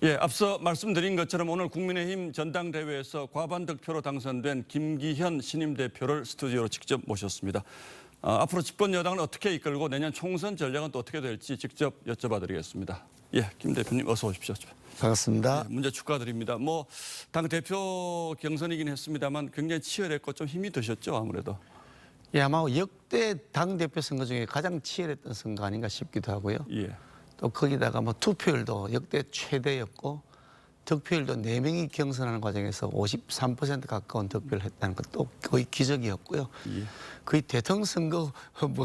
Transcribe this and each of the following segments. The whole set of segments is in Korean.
예, 앞서 말씀드린 것처럼 오늘 국민의힘 전당대회에서 과반 득표로 당선된 김기현 신임 대표를 스튜디오로 직접 모셨습니다. 앞으로 집권 여당을 어떻게 이끌고 내년 총선 전략은 또 어떻게 될지 직접 여쭤봐드리겠습니다. 예, 김 대표님 어서 오십시오. 반갑습니다. 예, 문제 축하드립니다. 당 대표 경선이긴 했습니다만 굉장히 치열했고 좀 힘이 드셨죠, 아무래도. 예, 아마 역대 당 대표 선거 중에 가장 치열했던 선거 아닌가 싶기도 하고요. 예. 또 거기다가 투표율도 역대 최대였고 득표율도 4명이 경선하는 과정에서 53% 가까운 득표를 했다는 것도 거의 기적이었고요. 예. 거의 대통령 선거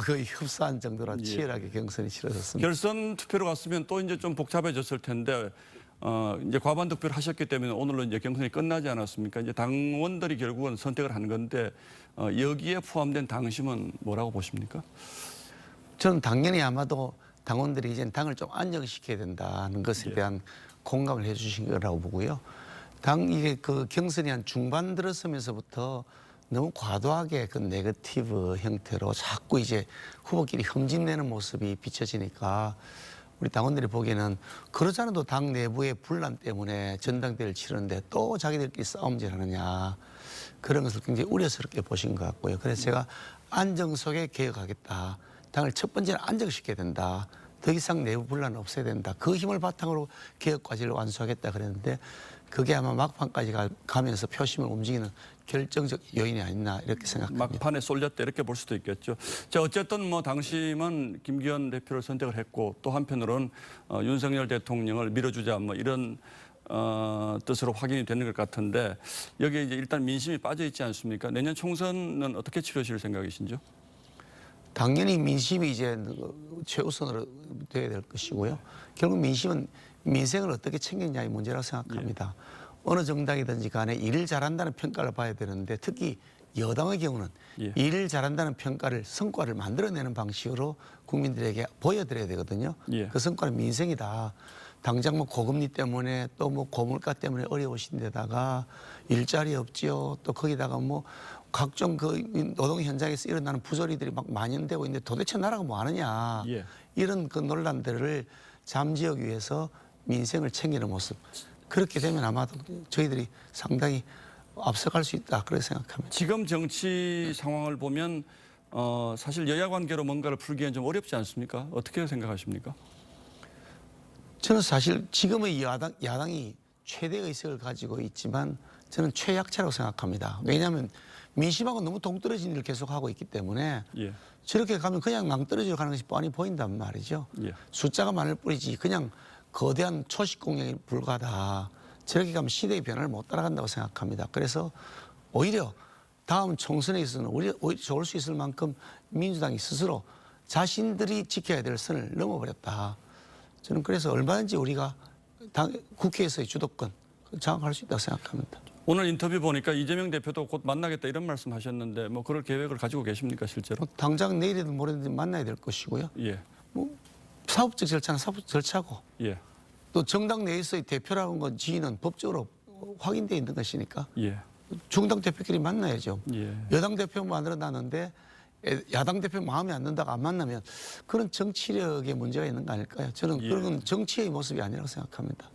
거의 흡사한 정도로 치열하게 경선이 치러졌습니다. 결선 투표로 갔으면 또 이제 좀 복잡해졌을 텐데 이제 과반 득표를 하셨기 때문에 오늘로 이제 경선이 끝나지 않았습니까? 이제 당원들이 결국은 선택을 한 건데 여기에 포함된 당심은 뭐라고 보십니까? 저는 당연히 아마도 당원들이 이제 당을 좀 안정시켜야 된다는 것에 대한 공감을 해 주신 거라고 보고요. 이게 그 경선이 한 중반 들어서면서부터 너무 과도하게 그 네거티브 형태로 자꾸 이제 후보끼리 흠집내는 모습이 비춰지니까 우리 당원들이 보기에는 그러지 않아도 당 내부의 분란 때문에 전당대회를 치르는데 또 자기들끼리 싸움질 하느냐 그런 것을 굉장히 우려스럽게 보신 것 같고요. 그래서 제가 안정 속에 개혁하겠다. 당을 첫 번째는 안정시켜야 된다. 더 이상 내부 분란을 없애야 된다. 그 힘을 바탕으로 개혁 과제를 완수하겠다 그랬는데 그게 아마 막판까지 가면서 표심을 움직이는 결정적 요인이 아니었나 이렇게 생각합니다. 막판에 쏠렸다 이렇게 볼 수도 있겠죠. 자, 어쨌든 당심은 김기현 대표를 선택을 했고 또 한편으로는 윤석열 대통령을 밀어주자 이런 뜻으로 확인이 되는 것 같은데 여기에 이제 일단 민심이 빠져 있지 않습니까? 내년 총선은 어떻게 치르실 생각이신지요? 당연히 민심이 이제 최우선으로 돼야 될 것이고요. 결국 민심은 민생을 어떻게 챙겼냐의 문제라고 생각합니다. 어느 정당이든지 간에 일을 잘한다는 평가를 봐야 되는데 특히 여당의 경우는 일을 잘한다는 평가를 성과를 만들어내는 방식으로 국민들에게 보여드려야 되거든요. 그 성과는 민생이다. 당장 고금리 때문에 또 고물가 때문에 어려우신 데다가 일자리 없지요. 또 거기다가 각종 그 노동 현장에서 일어나는 부조리들이 막 만연되고 있는데 도대체 나라가 뭐 하느냐. 이런 그 논란들을 잠재우기 위해서 민생을 챙기는 모습. 그렇게 되면 아마도 저희들이 상당히 앞서갈 수 있다. 그렇게 생각합니다. 지금 정치 상황을 보면 사실 여야 관계로 뭔가를 풀기엔 좀 어렵지 않습니까? 어떻게 생각하십니까? 저는 사실 지금의 야당이 최대 의석을 가지고 있지만 저는 최약체라고 생각합니다. 왜냐하면 민심하고 너무 동떨어진 일을 계속하고 있기 때문에 저렇게 가면 그냥 낭떠러지로 가는 것이 뻔히 보인단 말이죠. 숫자가 많을 뿐이지 그냥 거대한 초식 공약에 불과하다. 저렇게 가면 시대의 변화를 못 따라간다고 생각합니다. 그래서 오히려 다음 총선에 있어서는 오히려 좋을 수 있을 만큼 민주당이 스스로 자신들이 지켜야 될 선을 넘어버렸다. 저는 그래서 얼마든지 우리가 국회에서의 주도권 장악할 수 있다고 생각합니다. 오늘 인터뷰 보니까 이재명 대표도 곧 만나겠다 이런 말씀하셨는데 그럴 계획을 가지고 계십니까 실제로? 당장 내일이든 모레든 만나야 될 것이고요. 사법적 절차는 사법적 절차고 또 정당 내에서의 대표라는 건 지위는 법적으로 확인되어 있는 것이니까 중당 대표끼리 만나야죠. 여당 대표 만들어놨는데 야당 대표 마음에 안 든다고 안 만나면 그런 정치력의 문제가 있는 거 아닐까요? 저는 그런 건 정치의 모습이 아니라고 생각합니다.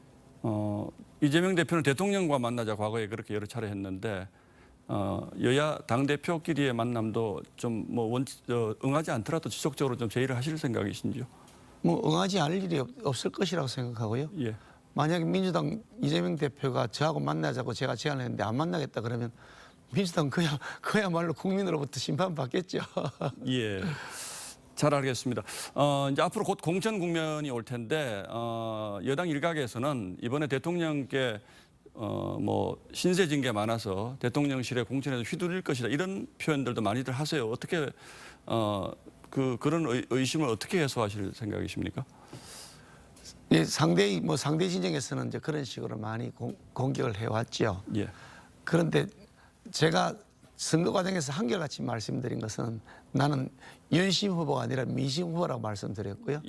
이재명 대표는 대통령과 만나자 과거에 그렇게 여러 차례 했는데 여야 당대표끼리의 만남도 좀 응하지 않더라도 지속적으로 좀 제의를 하실 생각이신지요? 응하지 않을 일이 없을 것이라고 생각하고요. 만약에 민주당 이재명 대표가 저하고 만나자고 제가 제안을 했는데 안 만나겠다 그러면 민주당 그야말로 국민으로부터 심판받겠죠. 잘 알겠습니다. 이제 앞으로 곧 공천 국면이 올 텐데 여당 일각에서는 이번에 대통령께 신세진 게 많아서 대통령실에 공천에서 휘둘릴 것이다 이런 표현들도 많이들 하세요. 어떻게 그런 의심을 어떻게 해소하실 생각이십니까? 상대 진영에서는 이제 그런 식으로 많이 공격을 해왔죠. 그런데 제가 선거 과정에서 한결같이 말씀드린 것은 나는 연심 후보가 아니라 민심 후보라고 말씀드렸고요.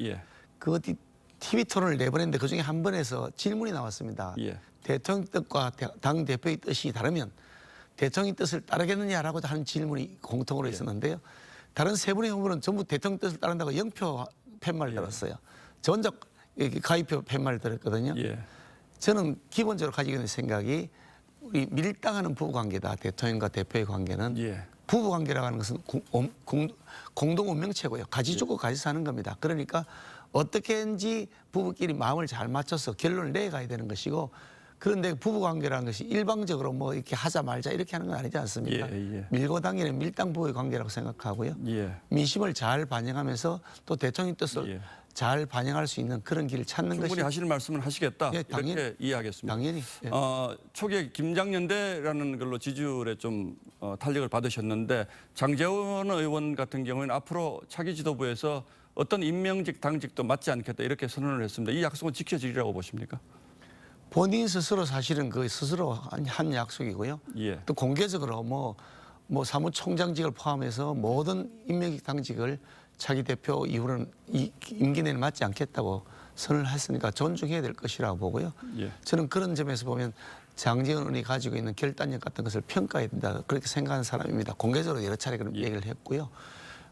그 어디 TV 토론을 내보냈는데 그중에 한 번에서 질문이 나왔습니다. 대통령 뜻과 당 대표의 뜻이 다르면 대통령 뜻을 따르겠느냐라고 하는 질문이 공통으로 있었는데요. 다른 세 분의 후보는 전부 대통령 뜻을 따른다고 0표 팻말 들었어요. 저 혼자 가위표 팻말 들었거든요. 저는 기본적으로 가지고 있는 생각이 우리 밀당하는 부부관계다. 대통령과 대표의 관계는 예. 부부관계라고 하는 것은 공동 운명체고요. 가지 죽고 가지 사는 겁니다. 그러니까 어떻게든지 부부끼리 마음을 잘 맞춰서 결론을 내가야 되는 것이고, 그런데 부부관계라는 것이 일방적으로 뭐 이렇게 하자 말자 이렇게 하는 건 아니지 않습니까? 예. 밀고 당기는 밀당 부부의 관계라고 생각하고요. 예. 민심을 잘 반영하면서 또 대통령 뜻을 예. 잘 반영할 수 있는 그런 길을 찾는 충분히 것이 하실 말씀은 하시겠다. 예, 당연히. 이렇게 이해하겠습니다. 당연히. 예. 초기에 김장연대라는 걸로 지지율에 좀 탄력을 받으셨는데 장제원 의원 같은 경우에는 앞으로 차기 지도부에서 어떤 임명직 당직도 맞지 않겠다 이렇게 선언을 했습니다. 이 약속은 지켜지리라고 보십니까? 본인 스스로 사실은 그 스스로 한 약속이고요. 예. 또 공개적으로 뭐 사무총장직을 포함해서 모든 임명직 당직을 차기 대표 이후로는 임기 내내 맞지 않겠다고 선언을 했으니까 존중해야 될 것이라고 보고요. 예. 저는 그런 점에서 보면 장제원 의원이 가지고 있는 결단력 같은 것을 평가해야 된다 그렇게 생각하는 사람입니다. 공개적으로 여러 차례 그런 얘기를 했고요.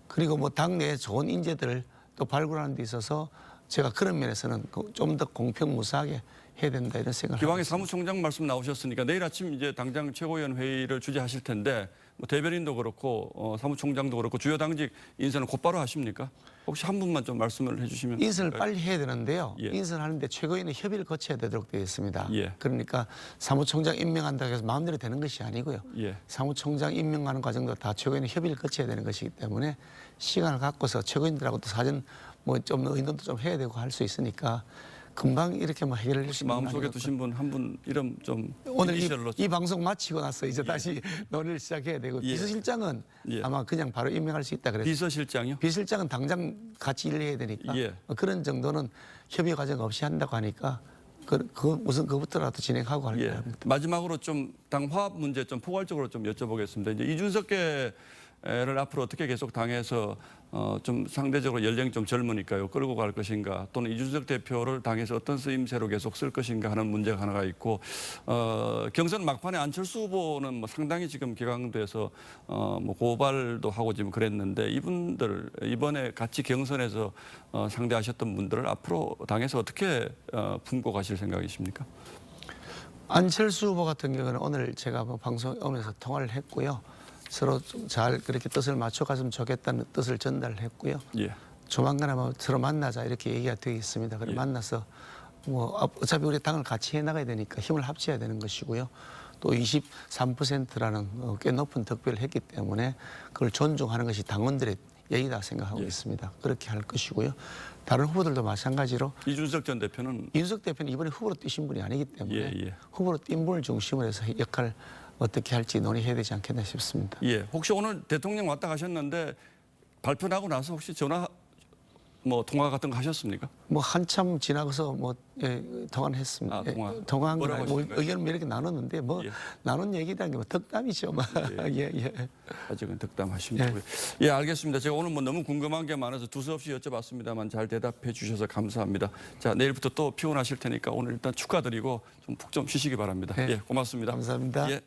그리고 뭐 당내에 좋은 인재들을 또 발굴하는 데 있어서 제가 그런 면에서는 좀 더 공평무사하게 해야 된다 이런 생각을 기왕에 하고 있습니다. 사무총장 말씀 나오셨으니까 내일 아침 이제 당장 최고위원 회의를 주재하실 텐데 뭐 대변인도 그렇고 사무총장도 그렇고 주요 당직 인선은 곧바로 하십니까? 혹시 한 분만 좀 말씀을 해주시면. 인선을 빨리 해야 되는데요. 예. 인선하는데 최고위원회 협의를 거쳐야 되도록 되어 있습니다. 예. 그러니까 사무총장 임명한다고 해서 마음대로 되는 것이 아니고요. 예. 사무총장 임명하는 과정도 다 최고위원회 협의를 거쳐야 되는 것이기 때문에 시간을 갖고서 최고위원들하고도 사전 뭐 좀 의논도 좀 해야 되고 할 수 있으니까 금방 이렇게 뭐 해결을 혹시 할 수 마음속에 두신 분 한 분 이름 좀 오늘 이니셜로 이 방송 마치고 나서 이제 다시 논의를 시작해야 되고 예. 비서실장은 예. 아마 그냥 바로 임명할 수 있다 그랬어요. 비서실장이요? 비서실장은 당장 같이 일을 해야 되니까 예. 그런 정도는 협의 과정 없이 한다고 하니까 그 우선 그부터라도 진행하고 할 예. 겁니다. 마지막으로 좀 당 화합 문제 좀 포괄적으로 좀 여쭤보겠습니다. 이제 이준석계를 앞으로 어떻게 계속 당에서 좀 상대적으로 연령이 좀 젊으니까요 끌고 갈 것인가, 또는 이준석 대표를 당에서 어떤 쓰임새로 계속 쓸 것인가 하는 문제가 하나가 있고, 경선 막판에 안철수 후보는 뭐 상당히 지금 격앙돼서 뭐 고발도 하고 지금 그랬는데, 이분들 이번에 같이 경선에서 상대하셨던 분들을 앞으로 당에서 어떻게 품고 가실 생각이십니까? 안철수 후보 같은 경우는 오늘 제가 뭐 방송에 오면서 통화를 했고요. 서로 좀 잘 그렇게 뜻을 맞춰갔으면 좋겠다는 뜻을 전달을 했고요. 예. 조만간 아마 서로 만나자 이렇게 얘기가 되어 있습니다. 그럼 예. 만나서 뭐 어차피 우리 당을 같이 해나가야 되니까 힘을 합쳐야 되는 것이고요. 또 23%라는 꽤 높은 득표를 했기 때문에 그걸 존중하는 것이 당원들의 예의다 생각하고 예. 있습니다. 그렇게 할 것이고요. 다른 후보들도 마찬가지로 이준석 전 대표는 이준석 대표는 이번에 후보로 뛰신 분이 아니기 때문에 예. 후보로 뛴 분을 중심으로 해서 역할 어떻게 할지 논의해야 되지 않겠나 싶습니다. 예. 혹시 오늘 대통령 왔다 가셨는데 발표 나고 나서 혹시 전화 뭐 통화 같은 거 하셨습니까? 뭐 한참 지나고서 뭐 통화는 했습니다. 통화한 건 뭐라고 뭐 하신 거예요? 의견을 이렇게 나눴는데 뭐 예. 나눈 얘기라는 게 뭐 덕담이죠. 뭐. 예. 아직은 덕담하시고요. 예, 알겠습니다. 제가 오늘 뭐 너무 궁금한 게 많아서 두서없이 여쭤봤습니다만 잘 대답해 주셔서 감사합니다. 자, 내일부터 또 피곤하실 테니까 오늘 일단 축하드리고 좀 푹 좀 쉬시기 바랍니다. 네. 예, 고맙습니다. 감사합니다. 예.